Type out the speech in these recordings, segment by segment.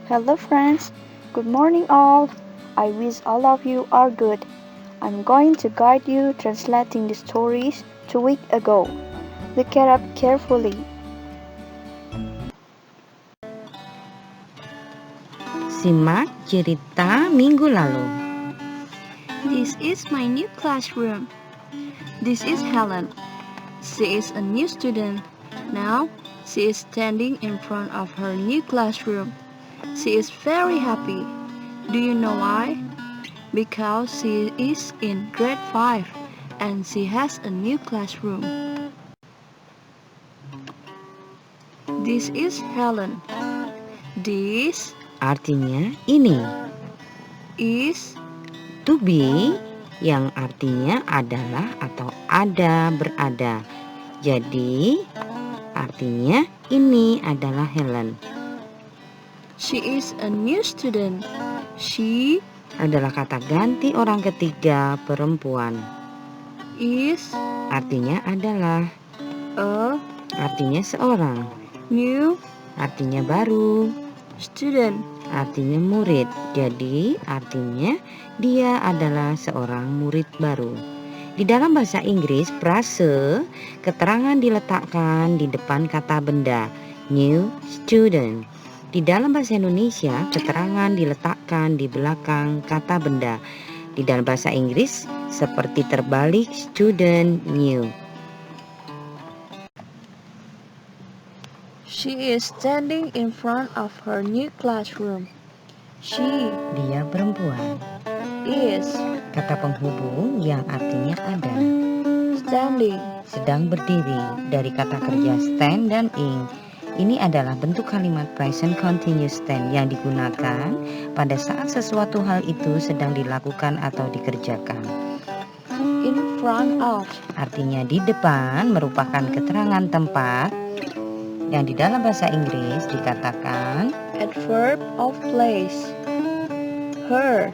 Hello, friends. Good morning, all. I wish all of you are good. I'm going to guide you translating the stories 2 weeks ago. Look it up carefully. Simak cerita minggu lalu. This is my new classroom. This is Helen. She is a new student. Now, she is standing in front of her new classroom. She is very happy. Do you know why? Because she is in grade 5 and she has a new classroom. This is Helen. This Artinya ini. is To be yang artinya adalah atau ada, berada. Jadi artinya ini adalah Helen. she is a new student. She Adalah kata ganti orang ketiga perempuan. is Artinya adalah. a Artinya seorang. new Artinya baru. student. Artinya murid. Jadi artinya dia adalah seorang murid baru. Di dalam bahasa Inggris, frase keterangan diletakkan di depan kata benda, new student. Di dalam bahasa Indonesia, keterangan diletakkan di belakang kata benda. Di dalam bahasa Inggris, seperti terbalik, student new. She is standing in front of her new classroom. She Dia perempuan. is Kata penghubung yang artinya ada. standing. Sedang berdiri, dari kata kerja stand dan ing. Ini adalah bentuk kalimat present continuous stand yang digunakan pada saat sesuatu hal itu sedang dilakukan atau dikerjakan. In front of. Artinya di depan merupakan keterangan tempat yang di dalam bahasa Inggris dikatakan Adverb of place. Her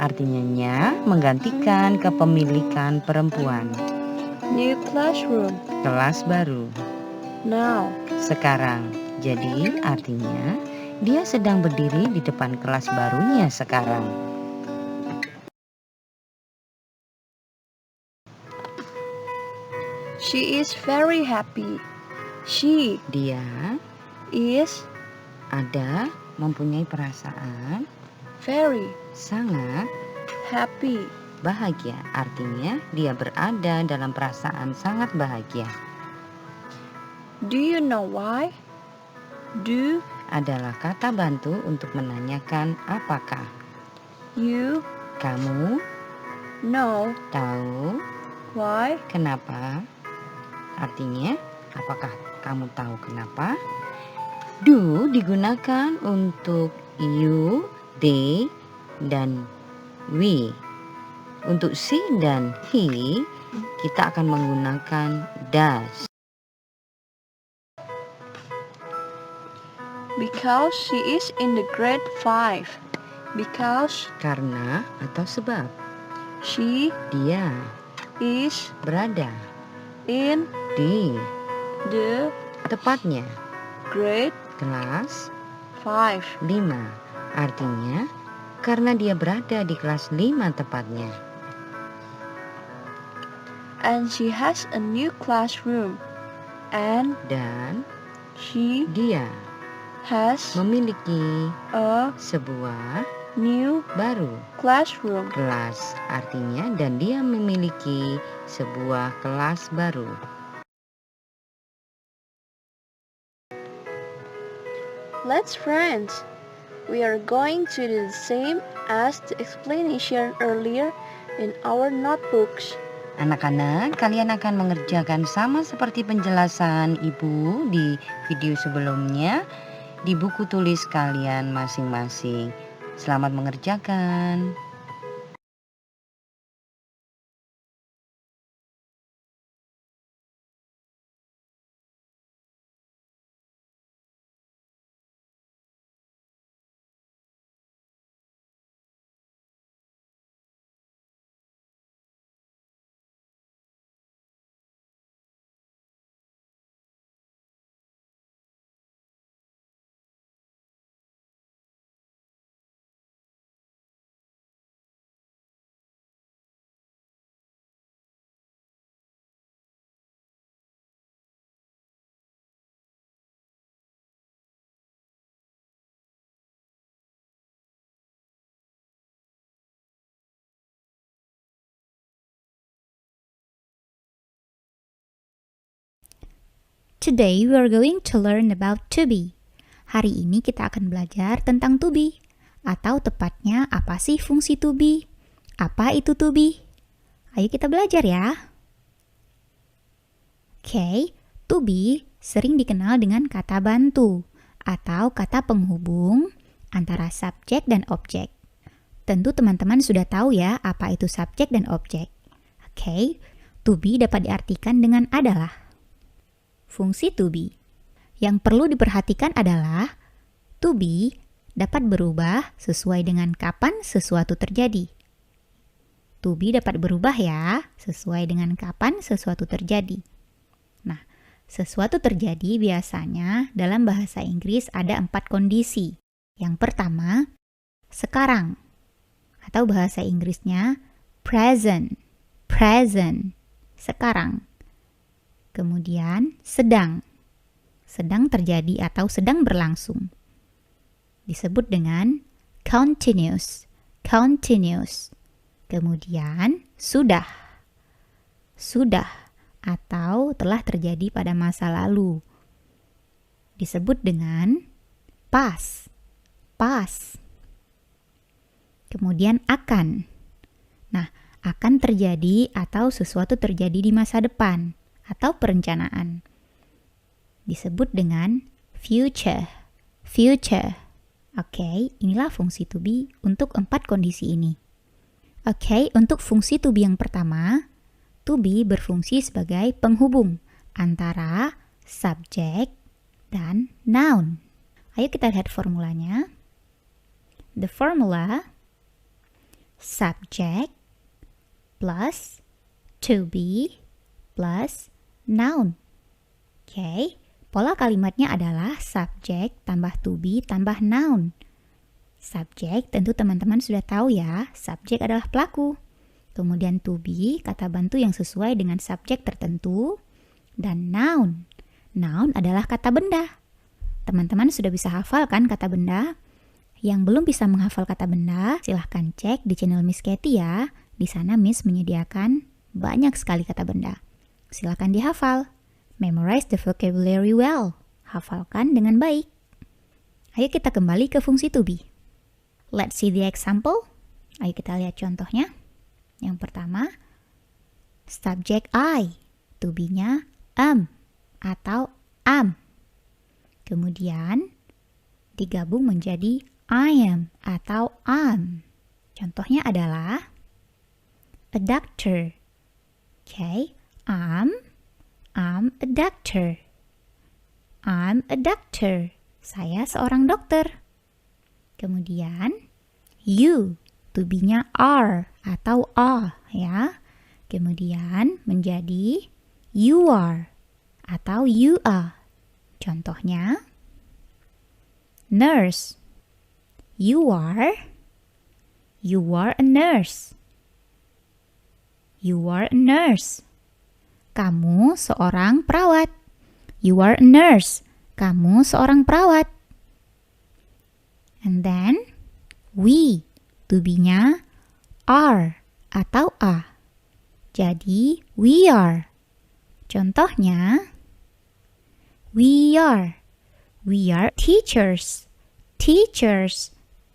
artinya nya menggantikan kepemilikan perempuan. new classroom. Kelas baru. Now Sekarang. Jadi artinya dia sedang berdiri di depan kelas barunya sekarang. she is very happy. She Dia is ada mempunyai perasaan very sangat happy. bahagia. Artinya dia berada dalam perasaan sangat bahagia. Do you know why? Do Adalah kata bantu untuk menanyakan apakah. you Kamu know tahu why? kenapa? Artinya, apakah kamu tahu kenapa? Do digunakan untuk you, they, dan we. Untuk she dan he, kita akan menggunakan does. Because she is in the grade 5. Because Karena atau sebab. she Dia is berada in di the tepatnya grade kelas 5. 5. Artinya, karena dia berada di kelas 5 tepatnya. And she has a new classroom. And Dan she dia has memiliki a sebuah new baru classroom. kelas. Artinya, dan dia memiliki sebuah kelas baru. Let's friends. We are going to do the same as the explanation earlier in our notebooks. Anak-anak, kalian akan mengerjakan sama seperti penjelasan ibu di video sebelumnya di buku tulis kalian masing-masing. Selamat mengerjakan. Today we are going to learn about to be. Hari ini kita akan belajar tentang to be. Atau tepatnya apa sih fungsi to be? Apa itu to be? Ayo kita belajar ya. Oke, to be sering dikenal dengan kata bantu atau kata penghubung antara subjek dan objek. Tentu teman-teman sudah tahu ya apa itu subjek dan objek. Oke, to be dapat diartikan dengan adalah. Fungsi to be. Yang perlu diperhatikan adalah to be dapat berubah sesuai dengan kapan sesuatu terjadi. To be dapat berubah ya, sesuai dengan kapan sesuatu terjadi. Nah, sesuatu terjadi biasanya dalam bahasa Inggris ada 4 kondisi. Yang pertama, sekarang. Atau bahasa Inggrisnya present. Present. Sekarang. Kemudian sedang. Sedang terjadi atau sedang berlangsung. Disebut dengan continuous. Continuous. Kemudian sudah. Sudah atau telah terjadi pada masa lalu. Disebut dengan past. Past. Kemudian akan. Nah, akan terjadi atau sesuatu terjadi di masa depan atau perencanaan. Disebut dengan future. Future. Oke, inilah fungsi to be untuk 4 kondisi ini. Oke, untuk fungsi to be yang pertama, to be berfungsi sebagai penghubung antara subjek dan noun. Ayo kita lihat formulanya. The formula subject plus to be plus noun. Oke, pola kalimatnya adalah subjek tambah to be tambah noun. Subjek tentu teman-teman sudah tahu ya, subjek adalah pelaku. Kemudian to be, kata bantu yang sesuai dengan subjek tertentu. Dan noun. Noun adalah kata benda. Teman-teman sudah bisa hafal kan kata benda? Yang belum bisa menghafal kata benda, silahkan cek di channel Miss Katie ya. Di sana Miss menyediakan banyak sekali kata benda. Silahkan dihafal. Memorize the vocabulary well. Hafalkan dengan baik. Ayo kita kembali ke fungsi to be. Let's see the example. Ayo kita lihat contohnya. Yang pertama, subject I. To be-nya atau am. Kemudian digabung menjadi I am atau am. Contohnya adalah a doctor. Okay, I'm a doctor. I'm a doctor. Saya seorang dokter. Kemudian you, to be-nya are atau a ya. Kemudian menjadi you are atau you are. Contohnya nurse. You are a nurse. You are a nurse. Kamu seorang perawat. You are a nurse. Kamu seorang perawat. And then we, to be-nya are atau a. Jadi we are. Contohnya we are teachers. Teachers.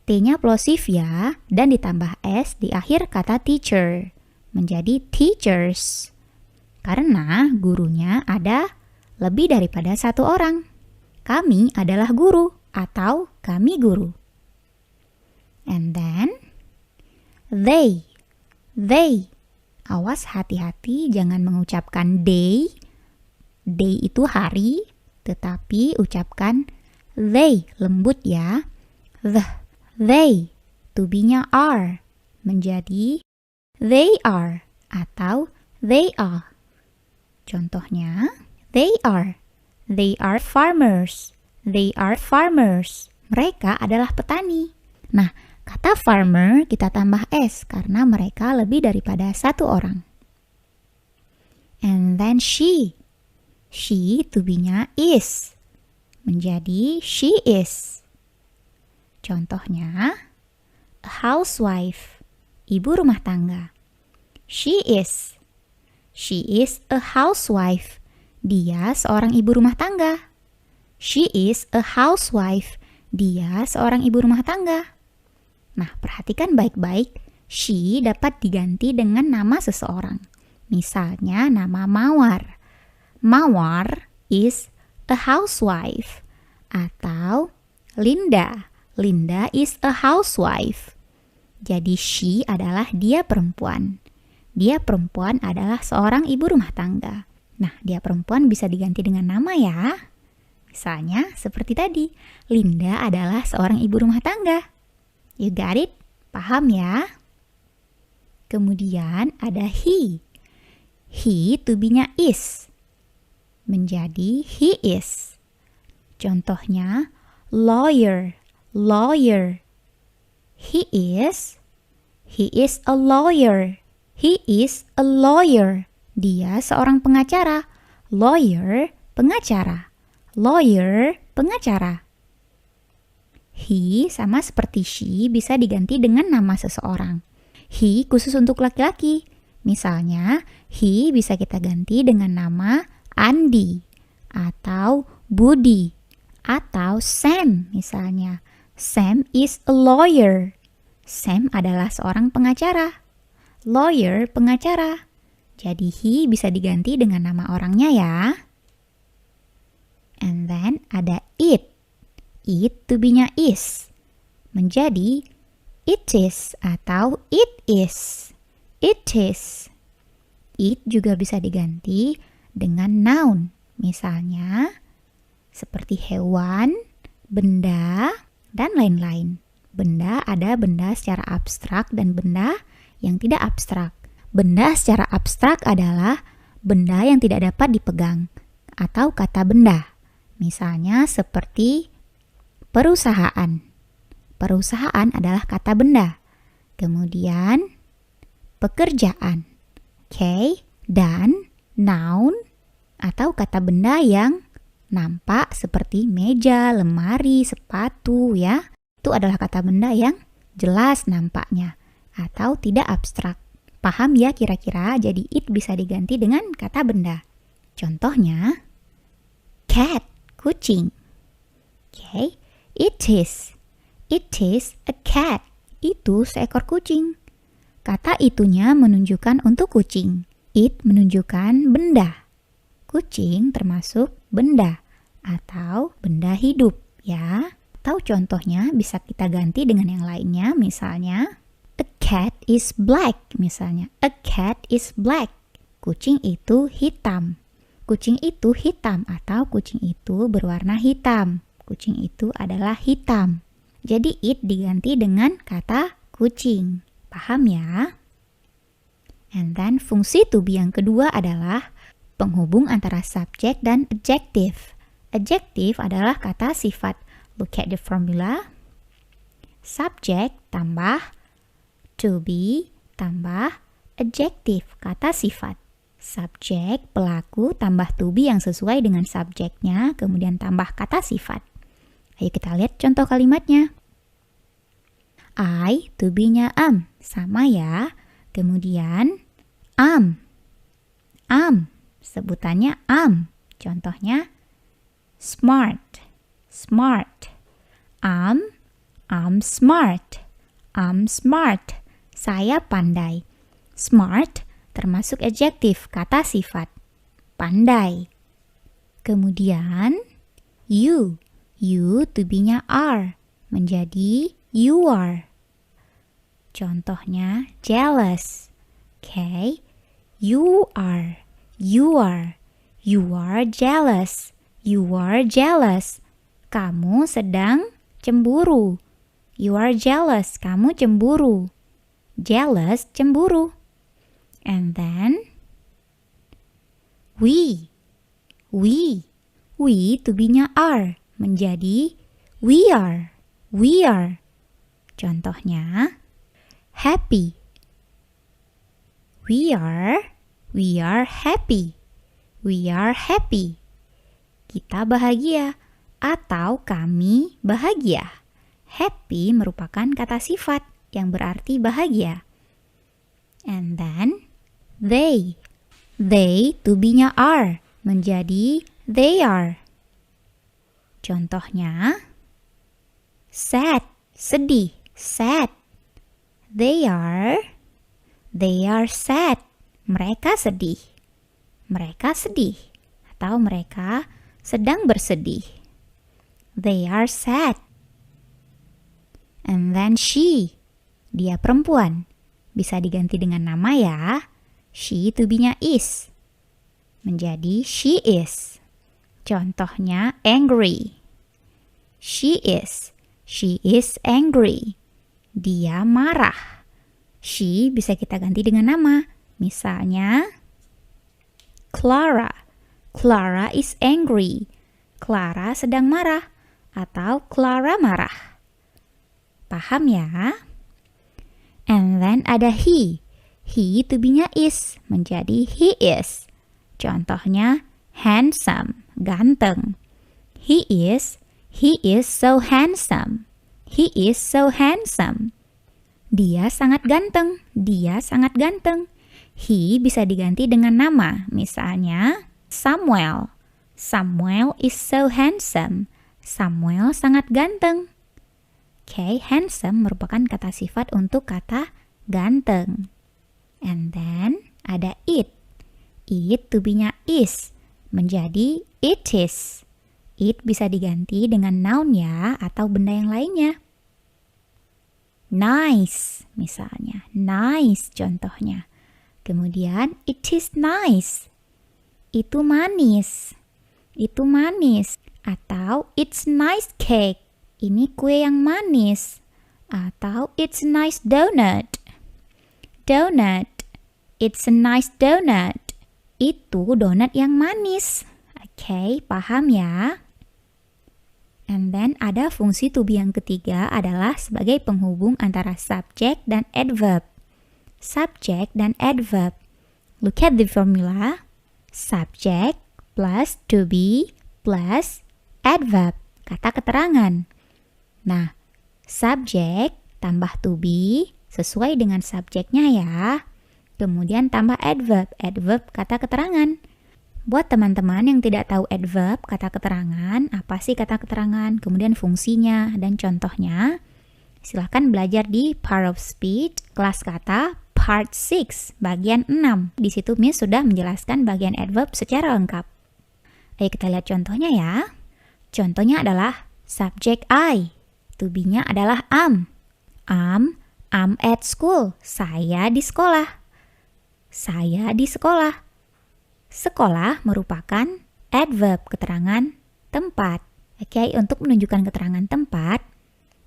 T-nya plosif ya, dan ditambah S di akhir kata teacher. Menjadi teachers. Karena gurunya ada lebih daripada 1 orang. Kami adalah guru atau kami guru. And then they. Awas hati-hati jangan mengucapkan day. Day itu hari, tetapi ucapkan they, lembut ya. They, to be-nya are, menjadi they are atau they are. Contohnya, they are farmers. They are farmers. Mereka adalah petani. Nah, kata farmer kita tambah S karena mereka lebih daripada 1 orang. And then she, to be-nya is, menjadi she is. Contohnya, a housewife, ibu rumah tangga. She is a housewife. Dia seorang ibu rumah tangga. She is a housewife. Dia seorang ibu rumah tangga. Nah, perhatikan baik-baik. She dapat diganti dengan nama seseorang. Misalnya nama Mawar. Mawar is a housewife. Atau Linda. Linda is a housewife. Jadi she adalah dia perempuan. Dia perempuan adalah seorang ibu rumah tangga. Nah, dia perempuan bisa diganti dengan nama ya. Misalnya seperti tadi, Linda adalah seorang ibu rumah tangga. You got it? Paham ya? Kemudian ada he. He to be-nya is. Menjadi he is. Contohnya lawyer. Lawyer. He is a lawyer. He is a lawyer. Dia seorang pengacara. Lawyer, pengacara. Lawyer, pengacara. He sama seperti she bisa diganti dengan nama seseorang. He khusus untuk laki-laki. Misalnya, he bisa kita ganti dengan nama Andi atau Budi atau Sam misalnya. Sam is a lawyer. Sam adalah seorang pengacara. Lawyer, pengacara. Jadi he bisa diganti dengan nama orangnya ya. And then ada it. It to be-nya is. Menjadi it is atau it is. It is. It juga bisa diganti dengan noun. Misalnya seperti hewan, benda, dan lain-lain. Benda ada benda secara abstrak dan benda yang tidak abstrak. Benda secara abstrak adalah benda yang tidak dapat dipegang atau kata benda. Misalnya seperti perusahaan. Perusahaan adalah kata benda. Kemudian pekerjaan. Okay? Dan noun atau kata benda yang nampak seperti meja, lemari, sepatu ya. Itu adalah kata benda yang jelas nampaknya atau tidak abstrak. Paham ya kira-kira? Jadi it bisa diganti dengan kata benda. Contohnya cat, kucing. Okay, it is a cat. Itu seekor kucing. Kata itunya menunjukkan untuk kucing. It menunjukkan benda. Kucing termasuk benda atau benda hidup ya. Atau contohnya bisa kita ganti dengan yang lainnya, misalnya a cat is black, misalnya a cat is black. Kucing itu hitam. Kucing itu hitam atau kucing itu berwarna hitam. Kucing itu adalah hitam. Jadi it diganti dengan kata kucing. Paham ya? And then fungsi to be yang kedua adalah penghubung antara subjek dan adjective. Adjective adalah kata sifat. Look at the formula. Subject tambah to be tambah adjective, kata sifat. Subjek, pelaku, tambah to be yang sesuai dengan subjeknya, kemudian tambah kata sifat. Ayo kita lihat contoh kalimatnya. I, to be-nya am, sama ya. Kemudian am, sebutannya am. Contohnya smart, smart. I'm smart. I'm smart. Saya pandai. Smart termasuk adjektif, kata sifat. Pandai. Kemudian you to be-nya are menjadi you are. Contohnya jealous. Okay. You are jealous. You are jealous. Kamu sedang cemburu. You are jealous. Kamu cemburu. Jealous, cemburu. And then we to be-nya are menjadi we are. Contohnya happy. We are happy. We are happy. Kita bahagia atau kami bahagia. Happy merupakan kata sifat yang berarti bahagia. And then they to be-nya are menjadi they are. Contohnya, sad, sedih, sad. They are sad. Mereka sedih. Mereka sedih. Atau mereka sedang bersedih. They are sad. And then she. Dia perempuan. Bisa diganti dengan nama ya. She to be-nya is. Menjadi she is. Contohnya angry. She is angry. Dia marah. She bisa kita ganti dengan nama. Misalnya, Clara. Clara is angry. Clara sedang marah. Atau Clara marah. Paham ya? And then ada he. He to be-nya is. Menjadi he is. Contohnya, handsome. Ganteng. He is so handsome. He is so handsome. Dia sangat ganteng. Dia sangat ganteng. He bisa diganti dengan nama. Misalnya, Samuel. Samuel is so handsome. Samuel sangat ganteng. Okay, handsome merupakan kata sifat untuk kata ganteng. And then ada it. It to be-nya is. Menjadi it is. It bisa diganti dengan noun ya, atau benda yang lainnya. Nice, misalnya. Nice contohnya. Kemudian, it is nice. Itu manis. Itu manis. Atau, it's nice cake. Ini kue yang manis. Atau, it's nice donut. Donut. It's a nice donut. Itu donat yang manis. Oke, paham ya? And then ada fungsi to be yang ketiga adalah sebagai penghubung antara subject dan adverb. Subject dan adverb. Look at the formula. Subject plus to be plus adverb. Kata keterangan. Nah, subject tambah to be sesuai dengan subjeknya ya. Kemudian tambah adverb. Adverb kata keterangan. Buat teman-teman yang tidak tahu adverb, kata keterangan, apa sih kata keterangan, kemudian fungsinya, dan contohnya, silahkan belajar di Part of Speech, kelas kata, Part 6, bagian 6. Di situ Miss sudah menjelaskan bagian adverb secara lengkap. Ayo kita lihat contohnya ya. Contohnya adalah subject I. To be-nya adalah am. I'm at school. Saya di sekolah. Saya di sekolah. Sekolah merupakan adverb, keterangan tempat. Oke, untuk menunjukkan keterangan tempat,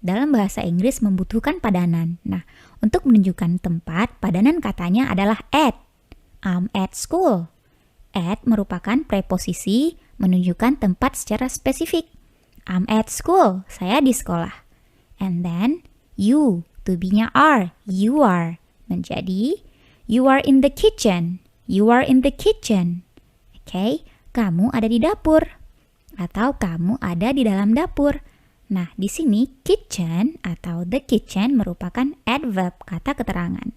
dalam bahasa Inggris membutuhkan padanan. Nah, untuk menunjukkan tempat, padanan katanya adalah at. I'm at school. At merupakan preposisi menunjukkan tempat secara spesifik. I'm at school. Saya di sekolah. And then, you, to be-nya are. You are. Menjadi, you are in the kitchen. You are in the kitchen. Oke, kamu ada di dapur. Atau kamu ada di dalam dapur. Nah, di sini kitchen atau the kitchen merupakan adverb, kata keterangan.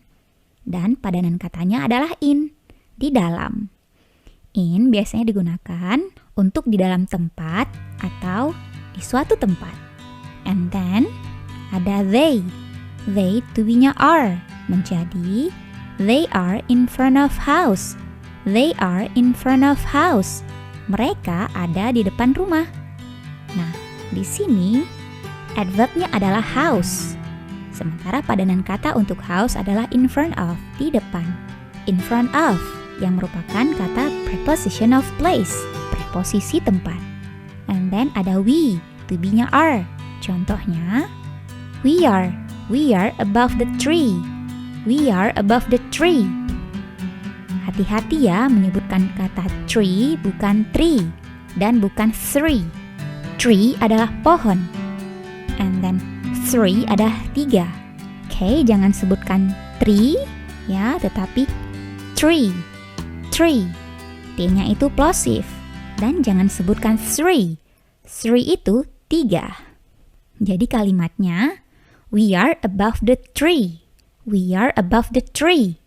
Dan padanan katanya adalah in, di dalam. In biasanya digunakan untuk di dalam tempat atau di suatu tempat. And then ada they. They to be-nya are. Menjadi they are in front of house. They are in front of house. Mereka ada di depan rumah. Nah, di sini adverbnya adalah house. Sementara padanan kata untuk house adalah in front of, di depan. In front of, yang merupakan kata preposition of place, preposisi tempat. And then ada we, to be-nya are. Contohnya, we are above the tree. We are above the tree. Hati-hati ya menyebutkan kata tree bukan tree dan bukan three. Tree adalah pohon. And then three adalah 3. Oke, jangan sebutkan tree ya, tetapi tree. Tree. T-nya itu plosive. Dan jangan sebutkan three. Three itu 3. Jadi kalimatnya, we are above the tree. We are above the tree.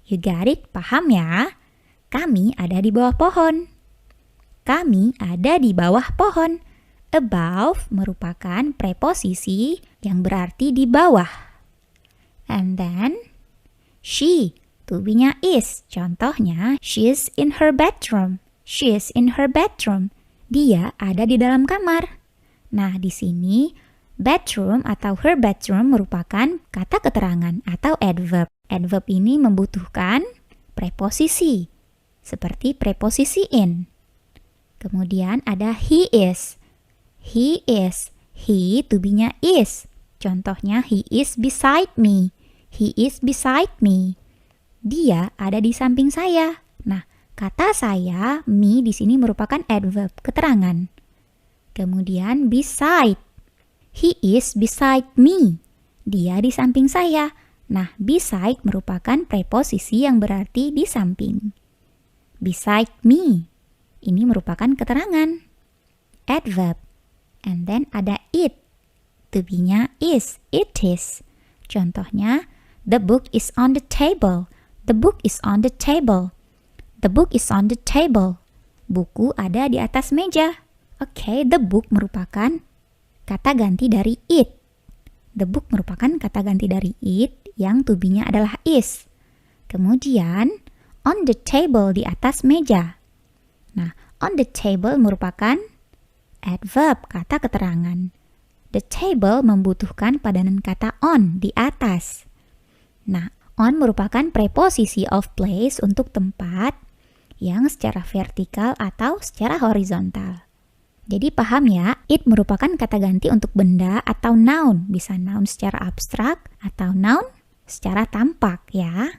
You got it? Paham ya? Kami ada di bawah pohon. kami ada di bawah pohon. Above merupakan preposisi yang berarti di bawah. And then, she, to be-nya is. Contohnya, she is in her bedroom. She is in her bedroom. Dia ada di dalam kamar. Nah, di sini, bedroom atau her bedroom merupakan kata keterangan atau adverb. Adverb ini membutuhkan preposisi, seperti preposisi in. Kemudian ada he is. He is. He, to be-nya is. Contohnya, he is beside me. He is beside me. Dia ada di samping saya. Nah, kata saya, me di sini merupakan adverb, keterangan. Kemudian beside. He is beside me. Dia di samping saya. Nah, beside merupakan preposisi yang berarti di samping. Beside me. Ini merupakan keterangan. Adverb. And then ada it. To be-nya is. It is. Contohnya, the book is on the table. The book is on the table. The book is on the table. Buku ada di atas meja. Oke, the book merupakan kata ganti dari it. The book merupakan kata ganti dari it yang to be-nya adalah is. Kemudian, on the table di atas meja. Nah, on the table merupakan adverb, kata keterangan. The table membutuhkan padanan kata on, di atas. Nah, on merupakan preposisi of place untuk tempat yang secara vertikal atau secara horizontal. Jadi paham ya, it merupakan kata ganti untuk benda atau noun. Bisa noun secara abstrak atau noun secara tampak ya.